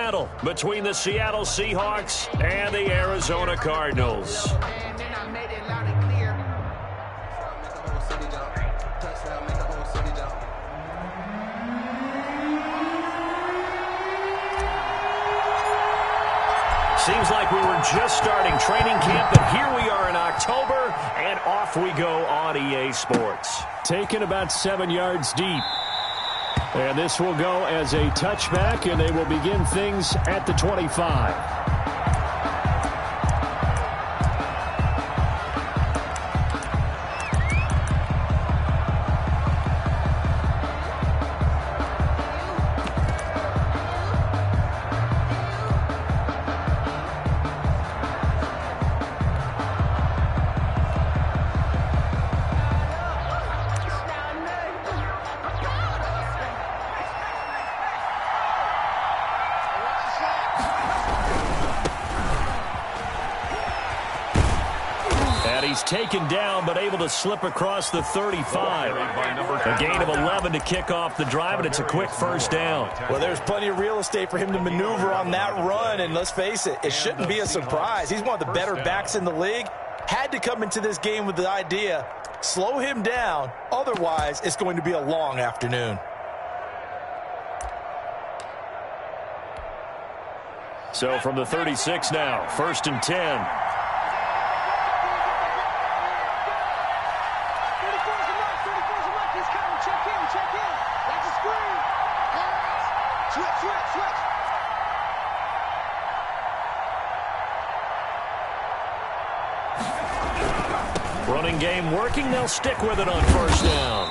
battle between the Seattle Seahawks and the Arizona Cardinals. Seems like we were just starting training camp, but here we are in October, and off we go on EA Sports. Taken about 7 yards deep. And this will go as a touchback, and they will begin things at the 25. He's taken down, but able to slip across the 35. A gain of 11 to kick off the drive, and it's a quick first down. Well, there's plenty of real estate for him to maneuver on that run, and let's face it, it shouldn't be a surprise. He's one of the better backs in the league. Had to come into this game with the idea, slow him down, otherwise it's going to be a long afternoon. So from the 36 now, 1st and 10. Running game working. They'll stick with it on first down.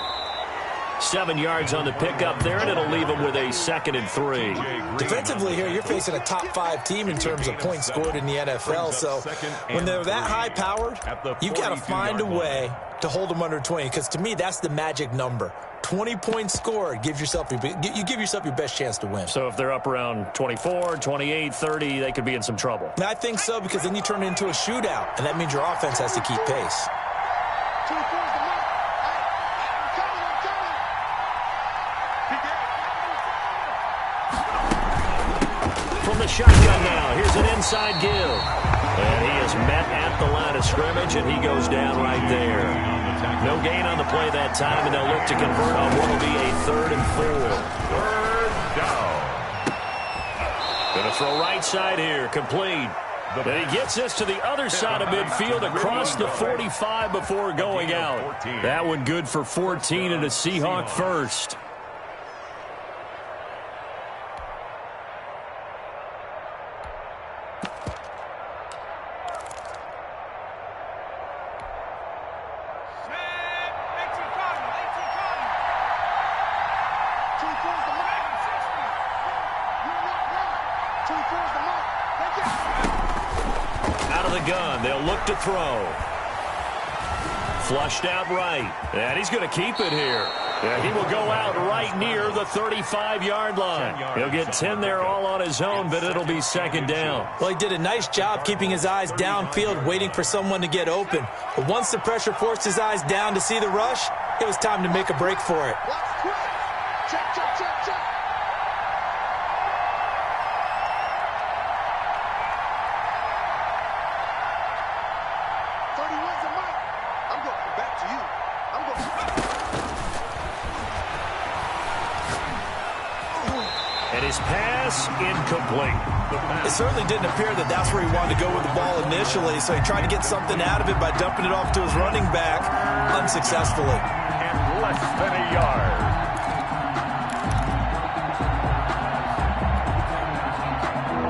7 yards on the pickup there, and it'll leave them with a 2nd and 3. Defensively here, you're facing a top-5 team in terms of points scored in the NFL. So when they're that high-powered, you've got to find a way to hold them under 20, because to me, that's the magic number. 20 points scored, you give yourself your best chance to win. So if they're up around 24, 28, 30, they could be in some trouble. And I think so, because then you turn it into a shootout, and that means your offense has to keep pace. From the shotgun now, here's an inside give. And he is met at the line of scrimmage, and he goes down right there. No gain on the play that time, and they'll look to convert on what will be a 3rd and 4. Going to throw right side here, complete. And he gets this to the other side of midfield across the 45 before going out. That one good for 14 and a Seahawk first. To throw. Flushed out right. And he's going to keep it here. And he will go out right near the 35-yard line. He'll get 10 there all on his own, but it'll be 2nd down. Well, he did a nice job keeping his eyes downfield, waiting for someone to get open. But once the pressure forced his eyes down to see the rush, it was time to make a break for it. Check, check, check, check. Pass incomplete. It certainly didn't appear that that's where he wanted to go with the ball initially, so he tried to get something out of it by dumping it off to his running back unsuccessfully. And less than a yard.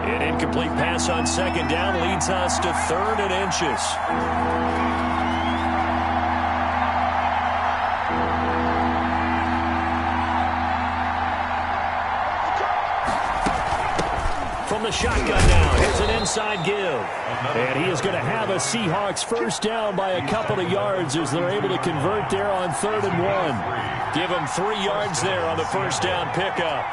An incomplete pass on 2nd down leads us to 3rd and inches. The shotgun now. Here's an inside give. And he is going to have a Seahawks first down by a couple of yards as they're able to convert there on 3rd and 1. Give him 3 yards there on the first down pickup.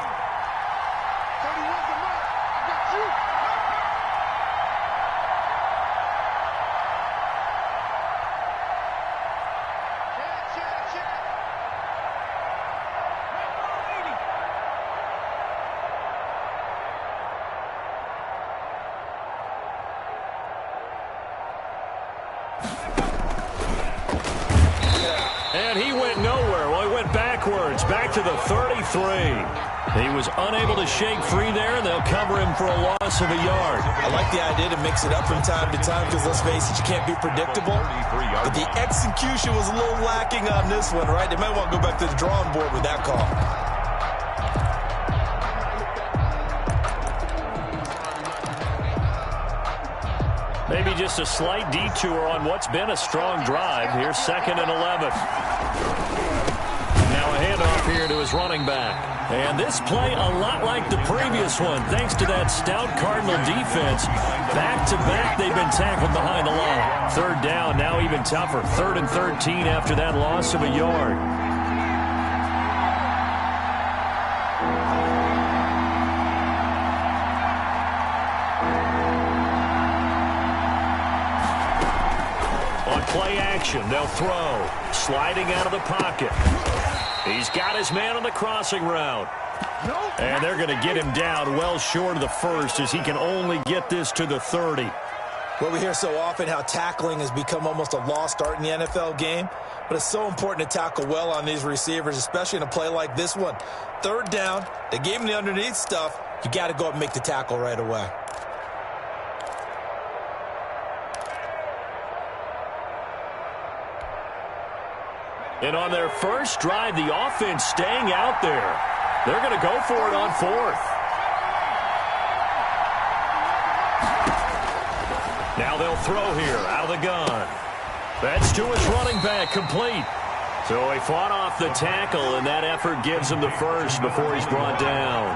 And he went nowhere. Well, he went backwards, back to the 33. He was unable to shake free there, and they'll cover him for a loss of a yard. I like the idea to mix it up from time to time because, let's face it, you can't be predictable. But the execution was a little lacking on this one, right? They might want to go back to the drawing board with that call. Maybe just a slight detour on what's been a strong drive. Here's 2nd and 11. Now a handoff here to his running back. And this play a lot like the previous one, thanks to that stout Cardinal defense. Back-to-back, they've been tackled behind the line. 3rd down, now even tougher. 3rd and 13 after that loss of a yard. Play action. They'll throw. Sliding out of the pocket. He's got his man on the crossing route. And they're going to get him down well short of the first as he can only get this to the 30. Well, we hear so often how tackling has become almost a lost art in the NFL game. But it's so important to tackle well on these receivers, especially in a play like this one. 3rd down. They gave him the underneath stuff. You got to go up and make the tackle right away. And on their first drive, the offense staying out there. They're going to go for it on 4th. Now they'll throw here out of the gun. That's to his running back, complete. So he fought off the tackle, and that effort gives him the first before he's brought down.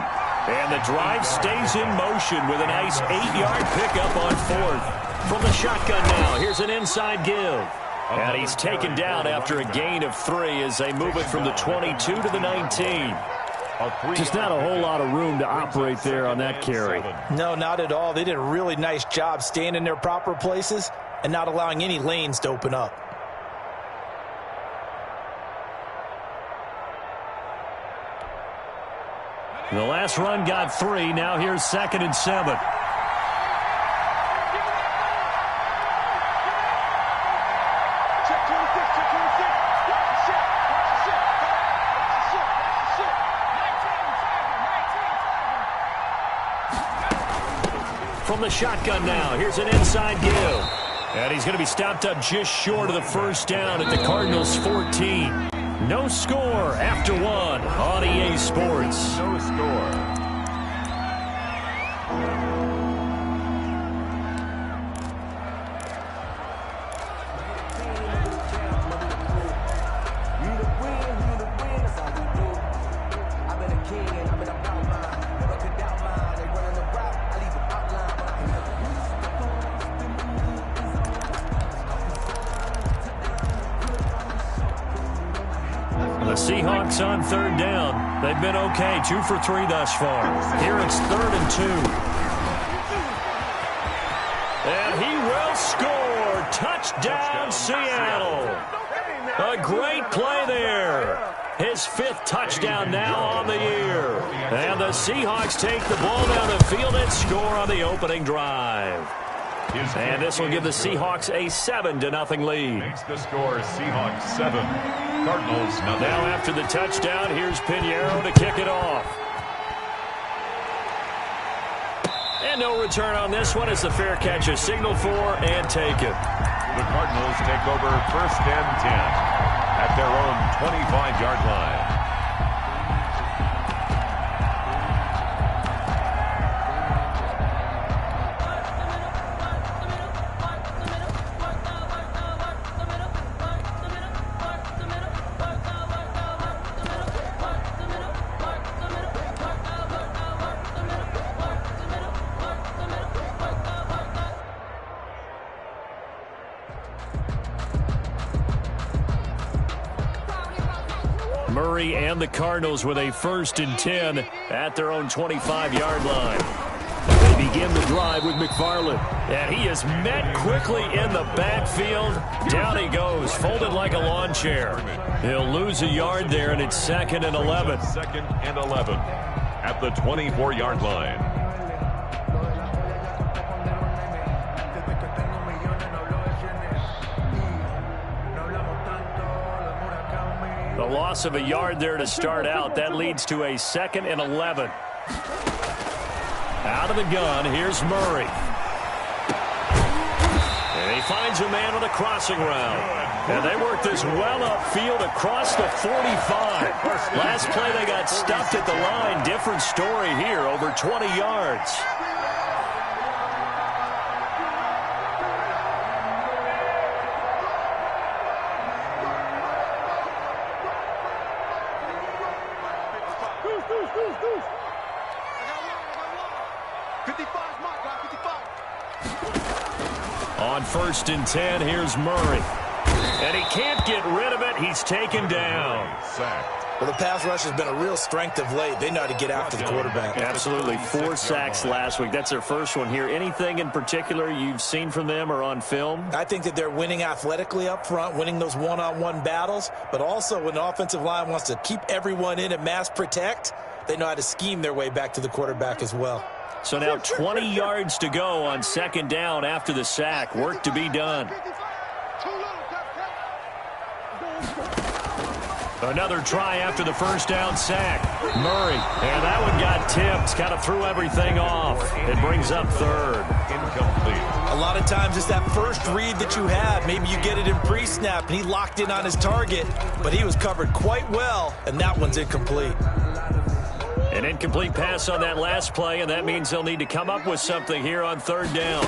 And the drive stays in motion with a nice 8-yard pickup on 4th. From the shotgun now, here's an inside give. And he's taken down after a gain of 3 as they move it from the 22 to the 19. Just not a whole lot of room to operate there on that carry. No, not at all. They did a really nice job staying in their proper places and not allowing any lanes to open up. The last run got 3. Now here's 2nd and 7. From the shotgun now, here's an inside give. And he's going to be stopped up just short of the first down at the Cardinals' 14. No score after 1 on EA Sports. No score. Seahawks on 3rd down. They've been okay. 2 for 3 thus far. Here it's 3rd and 2. And he will score. Touchdown, Seattle. A great play there. His 5th touchdown now on the year. And the Seahawks take the ball down the field and score on the opening drive. And this will give the Seahawks a 7-0 lead. Makes the score Seahawks 7. Cardinals nothing. Now after the touchdown, here's Pinheiro to kick it off. And no return on this one as the fair catch is signaled for and taken. The Cardinals take over 1st and 10 at their own 25-yard line. Murray and the Cardinals with a 1st and 10 at their own 25-yard line. They begin the drive with McFarland. And he is met quickly in the backfield. Down he goes, folded like a lawn chair. He'll lose a yard there, and it's 2nd and 11. 2nd and 11 at the 24-yard line. a loss of a yard there to start out. That leads to a 2nd and 11. Out of the gun, here's Murray. And he finds a man on a crossing route. And they work this well upfield across the 45. Last play they got stuffed at the line. Different story here, over 20 yards. On 1st and 10, here's Murray. And he can't get rid of it. He's taken down. Well, the pass rush has been a real strength of late. They know how to get after the quarterback. Absolutely. 4 sacks last week. That's their first one here. Anything in particular you've seen from them or on film? I think that they're winning athletically up front, winning those one-on-one battles, but also when the offensive line wants to keep everyone in and mass protect, they know how to scheme their way back to the quarterback as well. So now 20 yards to go on 2nd down after the sack. Work to be done. Another try after the 1st down sack. Murray, and that one got tipped. Kind of threw everything off. It brings up 3rd. Incomplete. A lot of times it's that first read that you have. Maybe you get it in pre-snap, and he locked in on his target, but he was covered quite well, and that one's incomplete. An incomplete pass on that last play, and that means they'll need to come up with something here on 3rd down.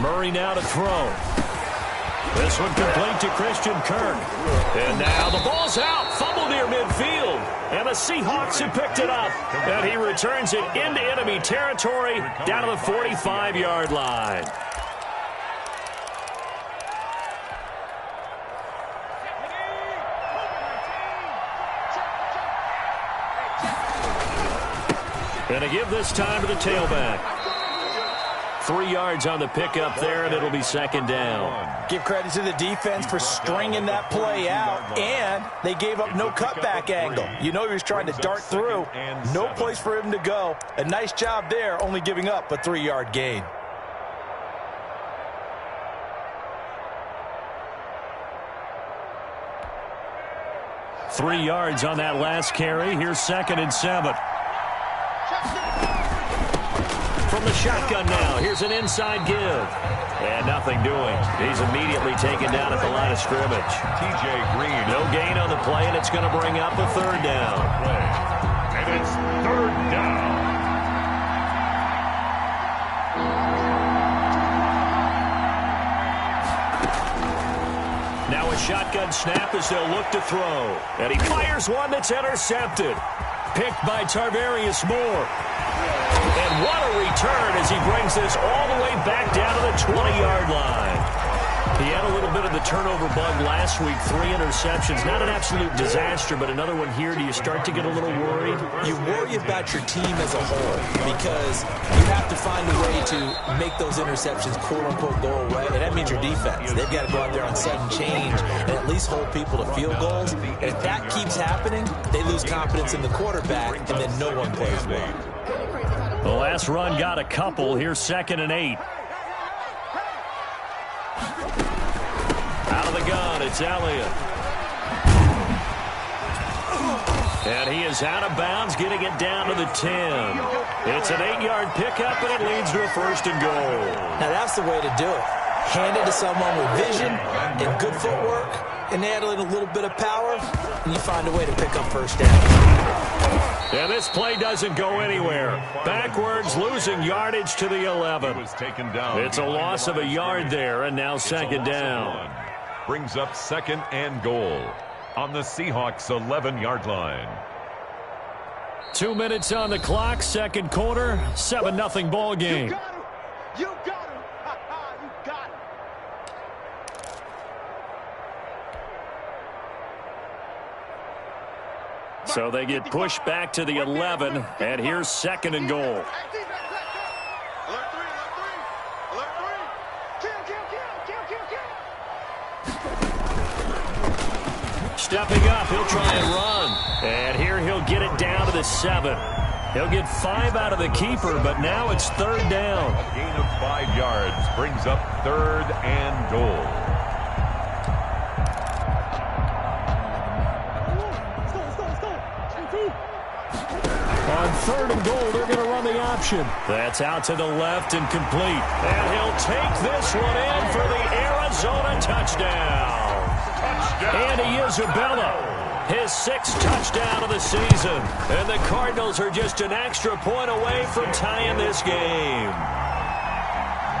Murray now to throw. This one complete to Christian Kirk. And now the ball's out. Fumble near midfield. And the Seahawks have picked it up. And he returns it into enemy territory down to the 45-yard line. And to give this time to the tailback. 3 yards on the pickup there, and it'll be 2nd down. Give credit to the defense for stringing that play out, and they gave up no cutback angle. You know he was trying to dart through. No place for him to go. A nice job there, only giving up a 3-yard gain. Three yards on that last carry. Here's 2nd and 7. From the shotgun now, here's an inside give. And nothing doing. He's immediately taken down at the line of scrimmage. TJ Green. No gain on the play, and it's going to bring up a 3rd down. And it's 3rd down. Now a shotgun snap as they'll look to throw. And he fires one that's intercepted. Picked by Tarvarius Moore. And what a return as he brings this all the way back down to the 20-yard line. He had a little bit of the turnover bug last week, 3 interceptions. Not an absolute disaster, but another one here. Do you start to get a little worried? You worry about your team as a whole because you have to find a way to make those interceptions, quote-unquote, go away, and that means your defense. They've got to go out there on sudden change and at least hold people to field goals. And if that keeps happening, they lose confidence in the quarterback, and then no one plays well. The last run got a couple. Here's 2nd and 8. Out of the gun, it's Elliott. And he is out of bounds, getting it down to the 10. It's an 8-yard pickup, and it leads to a 1st and goal. Now, that's the way to do it. Hand it to someone with vision and good footwork, and add in a little bit of power, and you find a way to pick up 1st down. And this play doesn't go anywhere. Backwards, losing yardage to the 11. It's a loss of a yard there, and now 2nd down. Brings up 2nd and goal on the Seahawks 11-yard line. 2 minutes on the clock, 2nd quarter, 7-0 ball game. You got him. You got him. So they get pushed back to the 11, and here's 2nd and goal. Alert 3, alert 3. Kill. Stepping up, he'll try and run. And here he'll get it down to the 7. He'll get 5 out of the keeper, but now it's 3rd down. A gain of 5 yards brings up 3rd and goal. 3rd and goal, they're going to run the option. That's out to the left and complete. And he'll take this one in for the Arizona touchdown. Andy Isabella, his 6th touchdown of the season. And the Cardinals are just an extra point away from tying this game.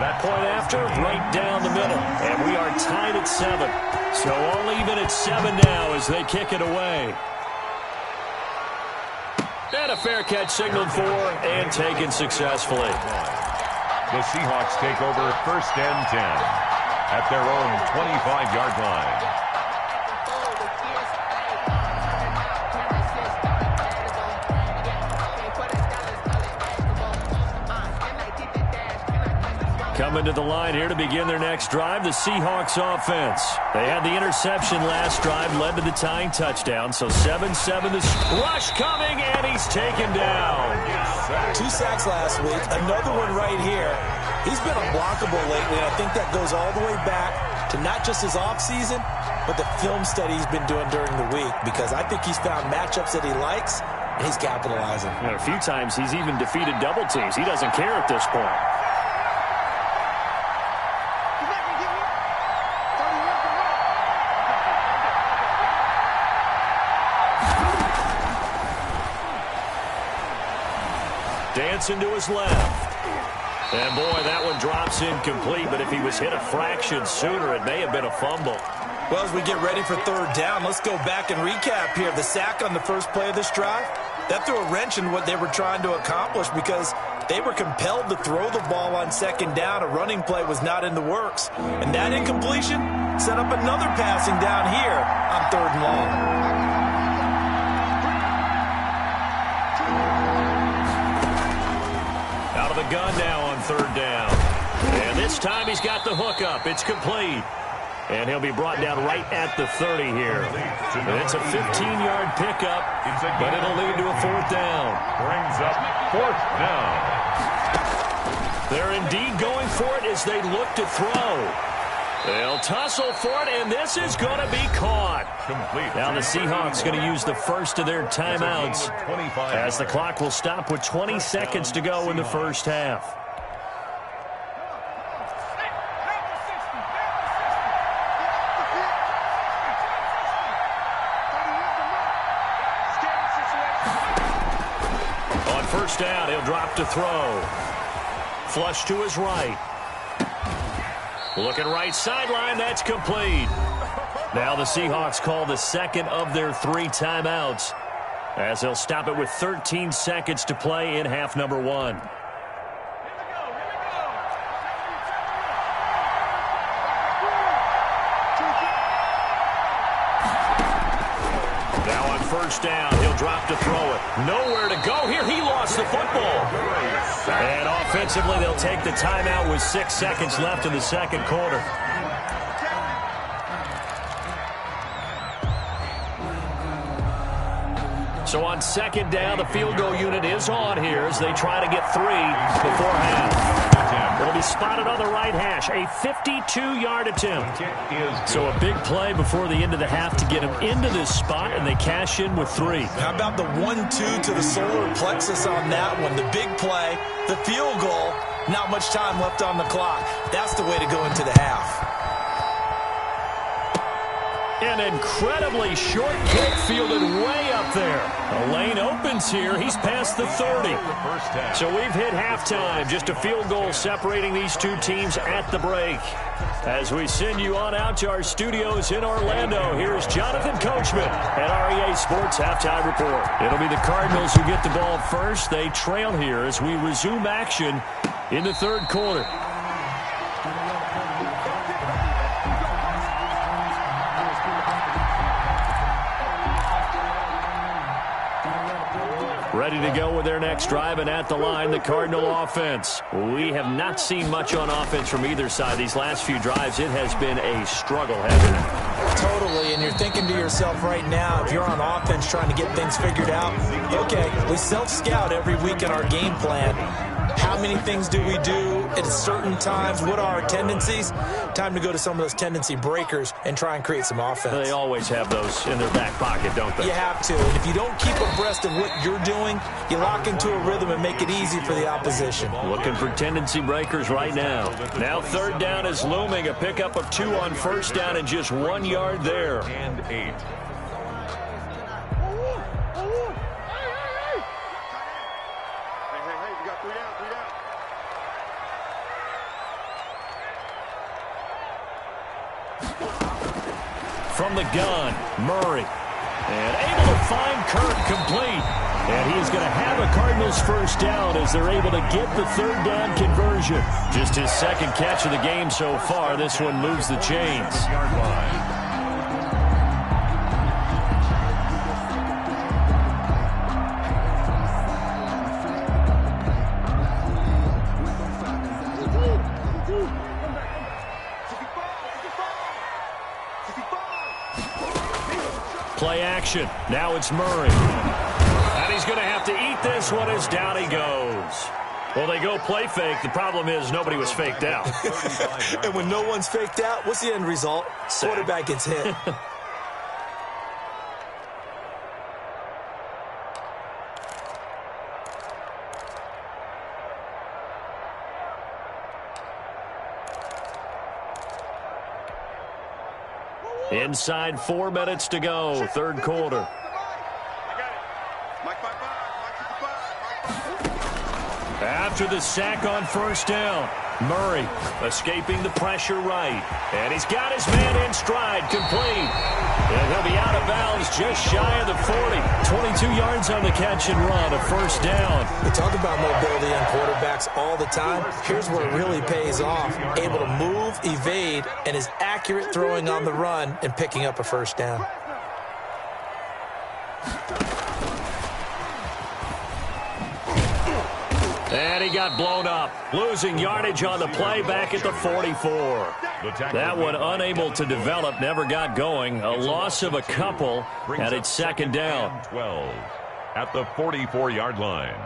That point after, right down the middle. And we are tied at 7. So all even at 7 now as they kick it away. And a fair catch signaled for and taken successfully. The Seahawks take over 1st and 10 at their own 25-yard line. Coming to the line here to begin their next drive, the Seahawks offense. They had the interception last drive, led to the tying touchdown, so 7-7 this rush coming, and he's taken down. 2 sacks last week, another one right here. He's been unblockable lately, and I think that goes all the way back to not just his offseason, but the film study he's been doing during the week, because I think he's found matchups that he likes, and he's capitalizing. And a few times he's even defeated double teams. He doesn't care at this point. Dancing to his left. And boy, that one drops incomplete, but if he was hit a fraction sooner, it may have been a fumble. Well, as we get ready for 3rd down, let's go back and recap here. The sack on the first play of this drive, that threw a wrench in what they were trying to accomplish because they were compelled to throw the ball on 2nd down. A running play was not in the works. And that incompletion set up another passing down here on 3rd and long. Out of the gun now on 3rd down. And this time he's got the hook up. It's complete. And he'll be brought down right at the 30 here. And it's a 15-yard pickup, but it'll lead to a 4th down. Brings up 4th down. They're indeed going for it as they look to throw. They'll tussle for it, and this is going to be caught. Complete. Now the Seahawks going to use the first of their timeouts as the clock will stop with 20 seconds to go in the first half. On 1st down, he'll drop to throw. Flush to his right. Looking right sideline, that's complete. Now the Seahawks call the 2nd of their 3 timeouts as they'll stop it with 13 seconds to play in half number 1. Now on 1st down, he'll drop to throw it. Nowhere to go here. He lost the football. And offensively, they'll take the timeout with 6 seconds left in the 2nd quarter. So on 2nd down, the field goal unit is on here as they try to get 3 before half. It'll be spotted on the right hash. A 52-yard attempt. So a big play before the end of the half to get him into this spot, and they cash in with 3. How about the 1-2 to the solar plexus on that one? The big play, the field goal, not much time left on the clock. That's the way to go into the half. An incredibly short kick fielded way up there. A lane opens here. He's past the 30. So we've hit halftime. Just a field goal separating these two teams at the break. As we send you on out to our studios in Orlando, here's Jonathan Coachman at REA Sports Halftime Report. It'll be the Cardinals who get the ball first. They trail here as we resume action in the 3rd quarter. Ready to go with their next drive, and at the line, the Cardinal offense. We have not seen much on offense from either side. These last few drives, it has been a struggle, hasn't it? Totally, and you're thinking to yourself right now, if you're on offense trying to get things figured out, okay, we self-scout every week in our game plan. How many things do we do at certain times? What are our tendencies? Time to go to some of those tendency breakers and try and create some offense. They always have those in their back pocket, don't they? You have to. And if you don't keep abreast of what you're doing, you lock into a rhythm and make it easy for the opposition. Looking for tendency breakers right now. Now third down is looming. A pickup of 2 on first down and just 1 yard there. And 8. From the gun, Murray. And able to find Kirk complete. And he's going to have a Cardinals first down as they're able to get the third down conversion. Just his second catch of the game so far. This one moves the chains. Play action. Now it's Murray. And he's going to have to eat this one as down he goes. Well, they go play fake. The problem is nobody was faked out. And when no one's faked out, what's the end result? Quarterback gets hit. Inside 4 minutes to go, third quarter. After the sack on first down, Murray escaping the pressure right. And he's got his man in stride, complete. And he'll be out of bounds just shy of the 40. 22 yards on the catch and run, a first down. We talk about mobility on quarterbacks all the time. Here's where it really pays off. Able to move, evade, and is accurate throwing on the run and picking up a first down. And he got blown up, losing yardage on the play back at the 44. That one unable to develop, never got going. A loss of a couple, and it's second down. 12 at the 44-yard line.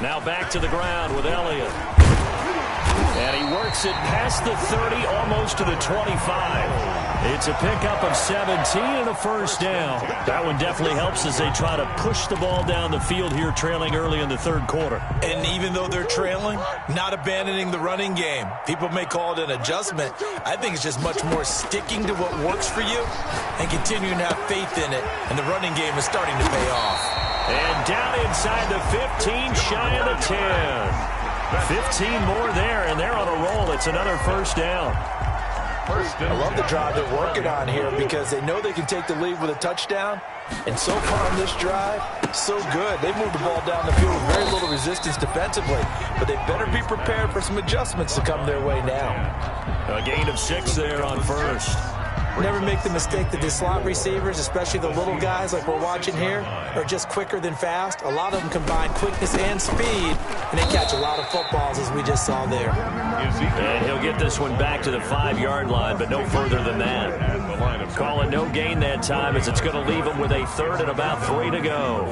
Now back to the ground with Elliott. And he works it past the 30, almost to the 25. It's a pickup of 17 and a first down. That one definitely helps as they try to push the ball down the field here, trailing early in the third quarter. And even though they're trailing, not abandoning the running game. People may call it an adjustment. I think it's just much more sticking to what works for you and continuing to have faith in it. And the running game is starting to pay off. And down inside the 15, shy of the 10. 15 more there, and they're on a roll. It's another first down. I love the drive they're working on here because they know they can take the lead with a touchdown. And so far on this drive, so good. They moved the ball down the field with very little resistance defensively. But they better be prepared for some adjustments to come their way now. A gain of 6 there on first. Never make the mistake that the slot receivers, especially the little guys like we're watching here, are just quicker than fast. A lot of them combine quickness and speed, and they catch a lot of footballs, as we just saw there. And he'll get this one back to the 5-yard line, but no further than that. Call it no gain that time, as it's going to leave him with a third and about 3 to go.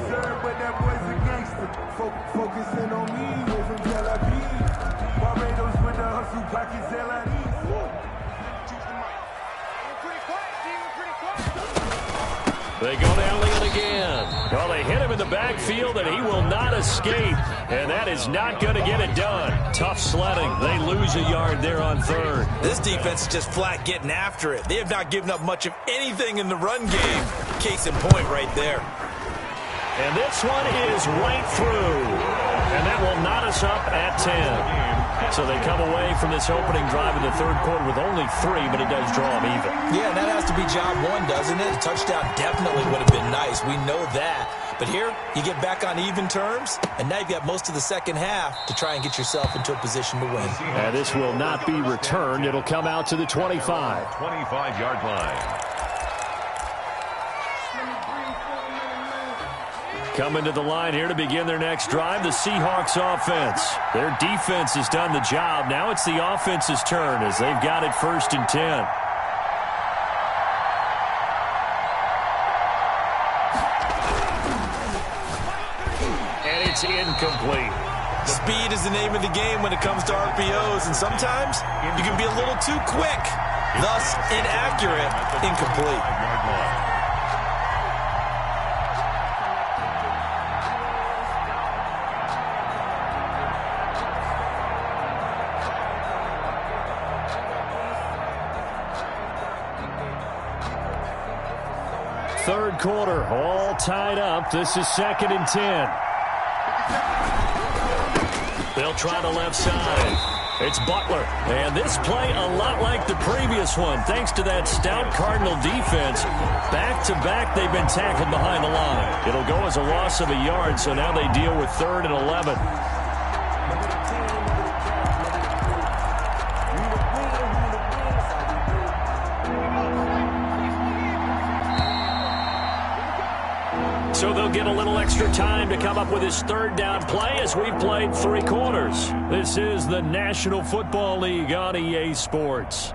They go to Elliott again. Well, they hit him in the backfield, and he will not escape. And that is not going to get it done. Tough sledding. They lose a yard there on third. This defense is just flat getting after it. They have not given up much of anything in the run game. Case in point right there. And this one is right through. And that will knot us up at 10. So they come away from this opening drive in the third quarter with only 3, but it does draw them even. Yeah, that has to be job 1, doesn't it? A touchdown definitely would have been nice. We know that. But here, you get back on even terms, and now you've got most of the second half to try and get yourself into a position to win. And this will not be returned. It'll come out to the 25. 25-yard line. Coming to the line here to begin their next drive, the Seahawks offense. Their defense has done the job. Now it's the offense's turn as they've got it first and 10. It's incomplete. Speed is the name of the game when it comes to RPOs, and sometimes you can be a little too quick. Thus, inaccurate, incomplete. Third quarter, all tied up. This is 2nd and 10. They'll try the left side. It's Butler. And this play a lot like the previous one. Thanks to that stout Cardinal defense. Back-to-back, they've been tackled behind the line. It'll go as a loss of a yard, so now they deal with 3rd and 11. So they'll get a little extra time to come up with his 3rd down play as we've played 3 quarters. This is the National Football League on EA Sports.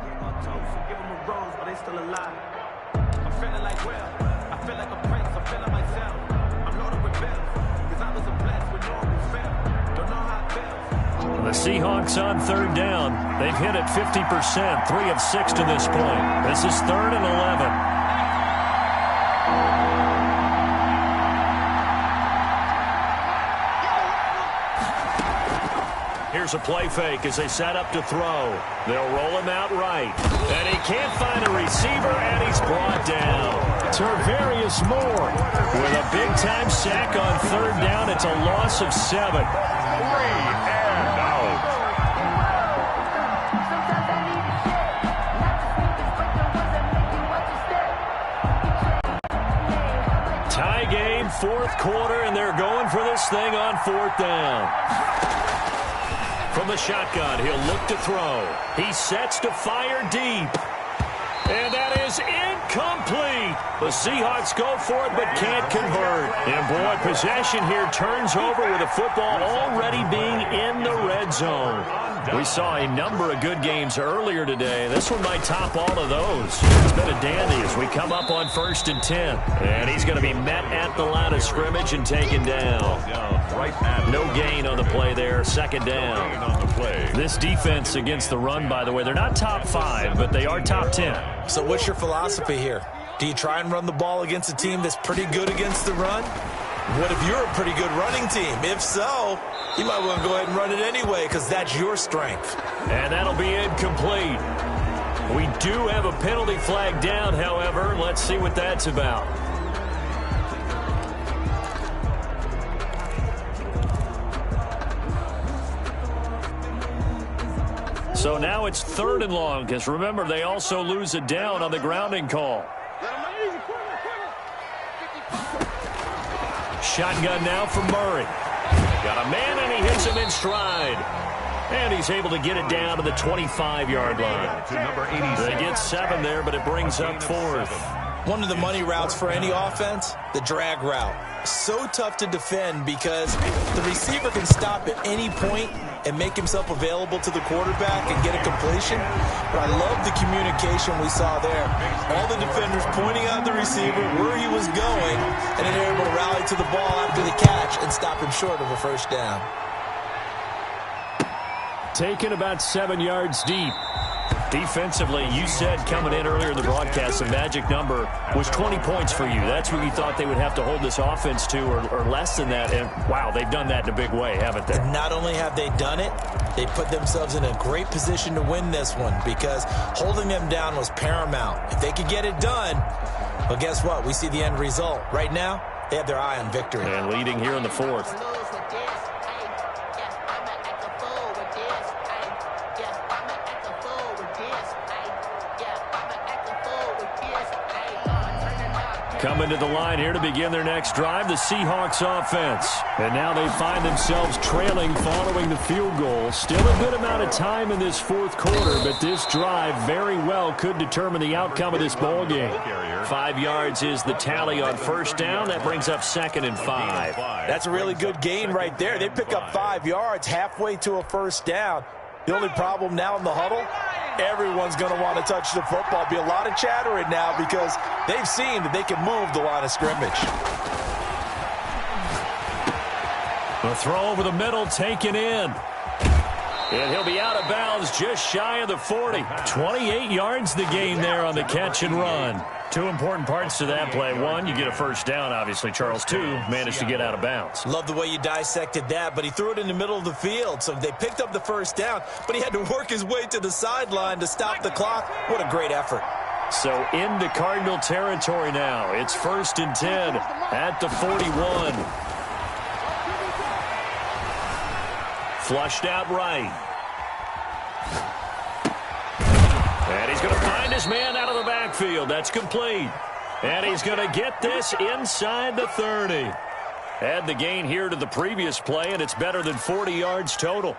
The Seahawks on 3rd down. They've hit it 50%, 3 of 6 to this point. This is 3rd and 11. Here's a play fake as they set up to throw. They'll roll him out right. And he can't find a receiver, and he's brought down. Tarvarius Moore with a big-time sack on 3rd down. It's a loss of 7. 3 and out. Tie game, 4th quarter, and they're going for this thing on 4th down. From the shotgun, he'll look to throw. He sets to fire deep. And that is incomplete. The Seahawks go for it but can't convert. And boy, possession here turns over with the football already being in the red zone. We saw a number of good games earlier today. This one might top all of those. It's been a dandy as we come up on 1st and 10. And he's going to be met at the line of scrimmage and taken down. No gain on the play there. 2nd down. This defense against the run, by the way, they're not top 5, but they are top 10. So what's your philosophy here? Do you try and run the ball against a team that's pretty good against the run? What if you're a pretty good running team? If so, you might want to go ahead and run it anyway because that's your strength. And that'll be incomplete. We do have a penalty flag down, however. Let's see what that's about. So now it's 3rd and long because, remember, they also lose a down on the grounding call. Shotgun now from Murray. Got a man, and he hits him in stride. And he's able to get it down to the 25-yard line. To number 86. They get 7 there, but it brings up 4th. One of the money routes for any offense, the drag route. So tough to defend because the receiver can stop at any point and make himself available to the quarterback and get a completion. But I love the communication we saw there. All the defenders pointing out the receiver, where he was going, and then they're able to rally to the ball after the catch and stop him short of a 1st down. Taken about 7 yards deep. Defensively, you said coming in earlier in the broadcast, the magic number was 20 points for you. That's what you thought they would have to hold this offense to, or less than that. And, wow, they've done that in a big way, haven't they? And not only have they done it, they put themselves in a great position to win this one because holding them down was paramount. If they could get it done, well, guess what? We see the end result. Right now, they have their eye on victory. And leading here in the 4th. Coming to the line here to begin their next drive, the Seahawks offense. And now they find themselves trailing following the field goal. Still a good amount of time in this 4th quarter, but this drive very well could determine the outcome of this ball game. 5 yards is the tally on 1st down. That brings up 2nd and 5. That's a really good gain right there. They pick up 5 yards halfway to a 1st down. The only problem now in the huddle, everyone's going to want to touch the football. Be a lot of chattering now because they've seen that they can move the line of scrimmage. The throw over the middle taken in. And he'll be out of bounds just shy of the 40. 28 yards the gain there on the catch and run. Two important parts to that play. One, you get a first down, obviously, Charles. Two, managed to get out of bounds. Love the way you dissected that, but he threw it in the middle of the field. So they picked up the first down, but he had to work his way to the sideline to stop the clock. What a great effort. So into Cardinal territory now. It's 1st and 10 at the 41. Flushed out right. And he's going to find his man out of the backfield. That's complete. And he's going to get this inside the 30. Add the gain here to the previous play, and it's better than 40 yards total.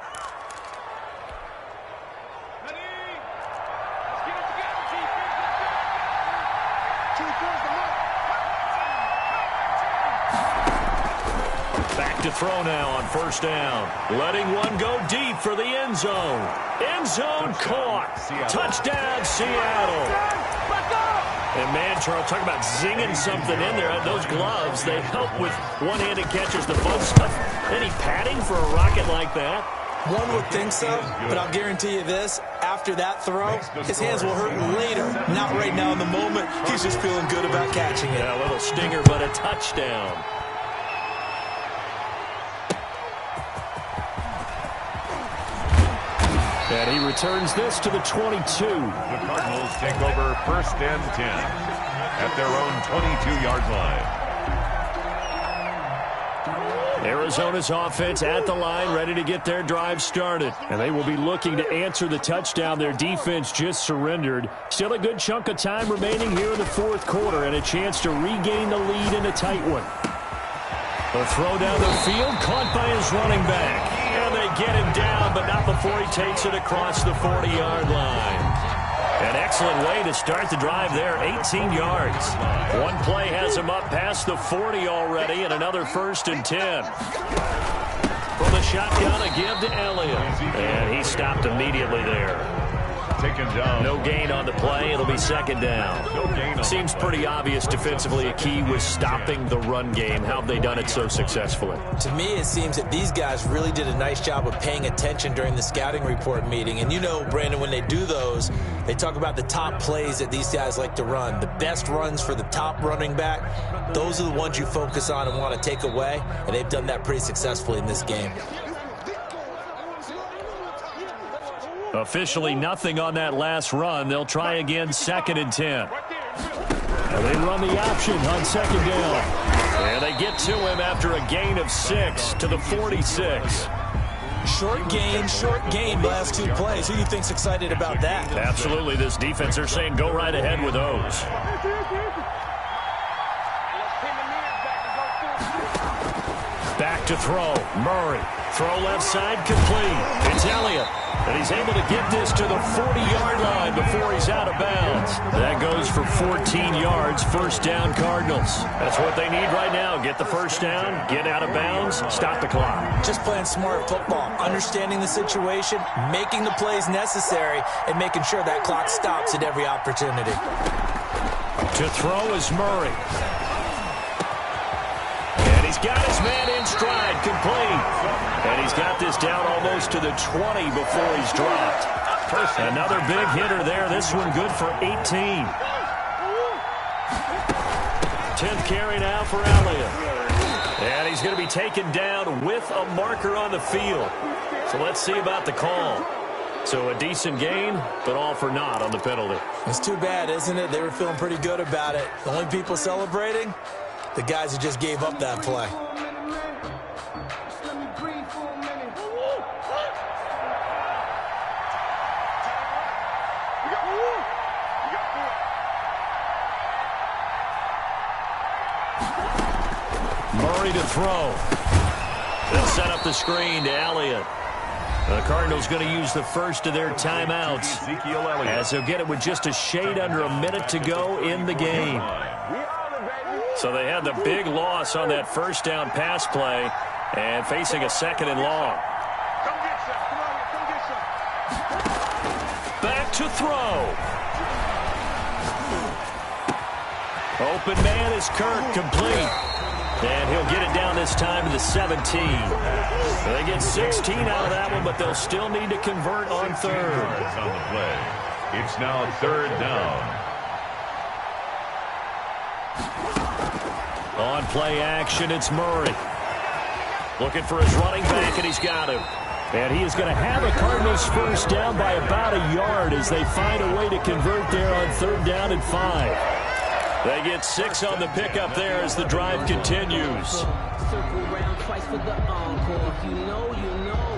Back to throw now on 1st down. Letting one go deep for the end zone. End zone caught. Touchdown, Seattle. And man, Charles, talk about zinging something in there. Those gloves, they help with one-handed catches, the fun stuff. Any padding for a rocket like that? One would think so, but I'll guarantee you this. After that throw, his hands will hurt later. Not right now in the moment. He's just feeling good about catching it. Yeah, a little stinger, but a touchdown. And he returns this to the 22. The Cardinals take over 1st and 10 at their own 22-yard line. Arizona's offense at the line, ready to get their drive started. And they will be looking to answer the touchdown their defense just surrendered. Still a good chunk of time remaining here in the 4th quarter and a chance to regain the lead in a tight one. The throw down the field, caught by his running back. And they get him down, but not before he takes it across the 40-yard line. An excellent way to start the drive there, 18 yards. One play has him up past the 40 already, and another 1st and 10. From the shotgun, a give to Elliott. And he stopped immediately there. Taken down. No gain on the play. It'll be 2nd down. Seems pretty obvious defensively a key was stopping the run game. How have they done it so successfully? To me, it seems that these guys really did a nice job of paying attention during the scouting report meeting. And you know, Brandon, when they do those, they talk about the top plays that these guys like to run. The best runs for the top running back, those are the ones you focus on and want to take away. And they've done that pretty successfully in this game. Officially nothing on that last run. They'll try again 2nd and 10. And they run the option on 2nd down. And they get to him after a gain of 6 to the 46. Short gain last 2 plays. Who do you think's excited about that? Absolutely. This defense, they're saying go right ahead with those. Back to throw. Murray. Throw left side complete. It's Elliott. And he's able to get this to the 40-yard line before he's out of bounds. That goes for 14 yards. 1st down Cardinals. That's what they need right now. Get the first down, get out of bounds, stop the clock. Just playing smart football, understanding the situation, making the plays necessary, and making sure that clock stops at every opportunity. To throw is Murray. He's got his man in stride, complete. And he's got this down almost to the 20 before he's dropped. Another big hitter there. This one good for 18. 10th carry now for Elliott. And he's going to be taken down with a marker on the field. So let's see about the call. So a decent gain, but all for naught on the penalty. It's too bad, isn't it? They were feeling pretty good about it. The only people celebrating, the guys who just gave up that play. Murray to throw. They'll set up the screen to Elliott. The Cardinals going to use the first of their timeouts as they'll get it with just a shade under a minute to go in the game. So they had the big loss on that first down pass play and facing a 2nd and long. Back to throw. Open man is Kirk, complete. And he'll get it down the this time to the 17. They get 16 out of that one, but they'll still need to convert on third. On the play. It's now third down. On play action, it's Murray. Looking for his running back, and he's got him. And he is going to have a Cardinals first down by about a yard as they find a way to convert there on third down and 5. They get 6 on the pickup there as the drive continues. Circle round twice for the encore. If you know, you know.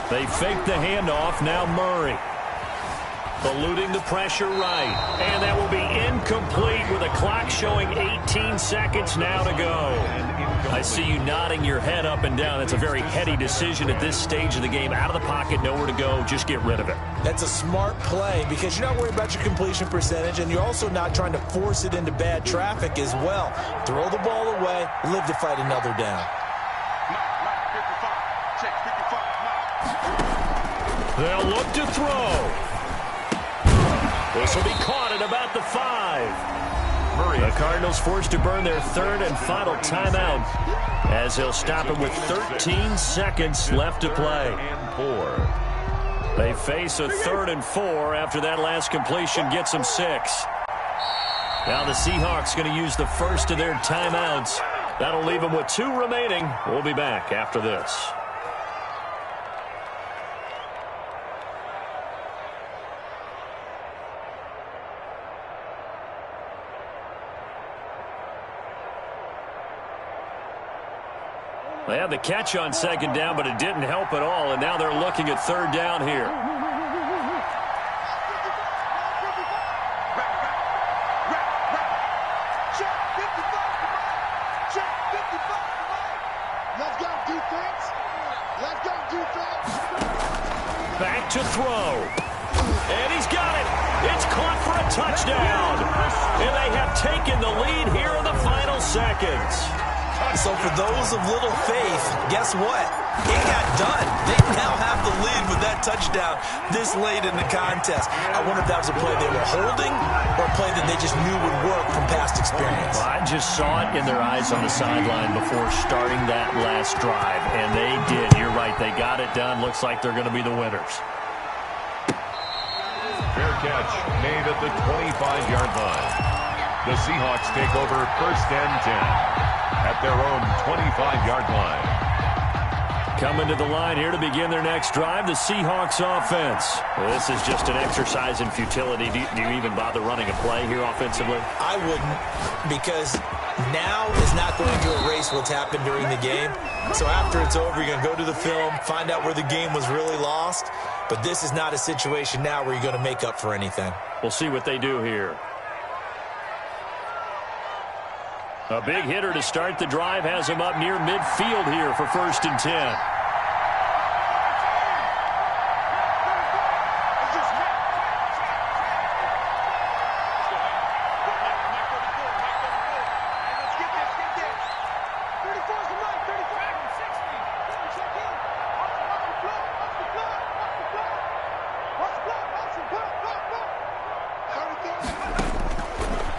They fake the handoff. Now Murray. Eluding the pressure right. And that will be incomplete with a clock showing 18 seconds now to go. I see you nodding your head up and down. That's a very heady decision at this stage of the game. Out of the pocket, nowhere to go. Just get rid of it. That's a smart play because you're not worried about your completion percentage, and you're also not trying to force it into bad traffic as well. Throw the ball away, live to fight another down. They'll look to throw. This will be caught at about the 5. Murray. The Cardinals forced to burn their third and final timeout as they'll stop him with 13 seconds left to play. They face a 3rd and 4 after that last completion gets them 6. Now the Seahawks going to use the first of their timeouts. That'll leave them with 2 remaining. We'll be back after this. They had the catch on second down, but it didn't help at all, and now they're looking at third down here. Back to throw. And he's got it. It's caught for a touchdown. And they have taken the lead here in the final seconds. So for those of little faith, guess what? It got done. They now have the lead with that touchdown this late in the contest. I wonder if that was a play they were holding or a play that they just knew would work from past experience. Well, I just saw it in their eyes on the sideline before starting that last drive, and they did. You're right. They got it done. Looks like they're going to be the winners. Fair catch made at the 25-yard line. The Seahawks take over first and 10. At their own 25-yard line. Coming to the line here to begin their next drive, the Seahawks offense. This is just an exercise in futility. Do you even bother running a play here offensively? I wouldn't, because now is not going to erase what's happened during the game. So after it's over, you're going to go to the film, find out where the game was really lost. But this is not a situation now where you're going to make up for anything. We'll see what they do here. A big hitter to start the drive has him up near midfield here for first and 10.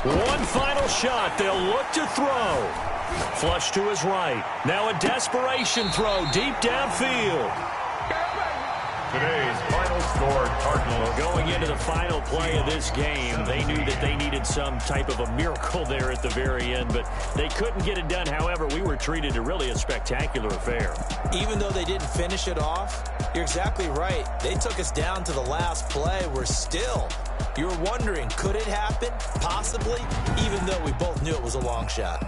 One final shot. They'll look to throw. Flush to his right. Now a desperation throw deep downfield. Today's final score, Cardinals. Going into the final play of this game, they knew that they needed some type of a miracle there at the very end, but they couldn't get it done. However, we were treated to really a spectacular affair. Even though they didn't finish it off, you're exactly right. They took us down to the last play. We're still... You were wondering, could it happen? Possibly, even though we both knew it was a long shot.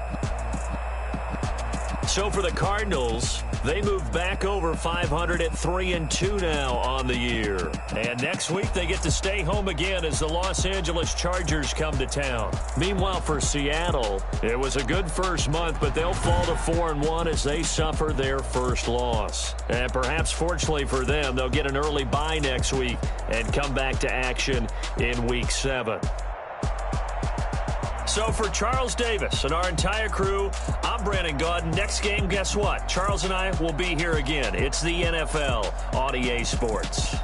So for the Cardinals, they move back over 500 at 3-2 now on the year. And next week they get to stay home again as the Los Angeles Chargers come to town. Meanwhile for Seattle, it was a good first month, but they'll fall to 4-1 as they suffer their first loss. And perhaps fortunately for them, they'll get an early bye next week and come back to action in Week 7. So for Charles Davis and our entire crew, I'm Brandon Gaudin. Next game, guess what? Charles and I will be here again. It's the NFL on EA Sports.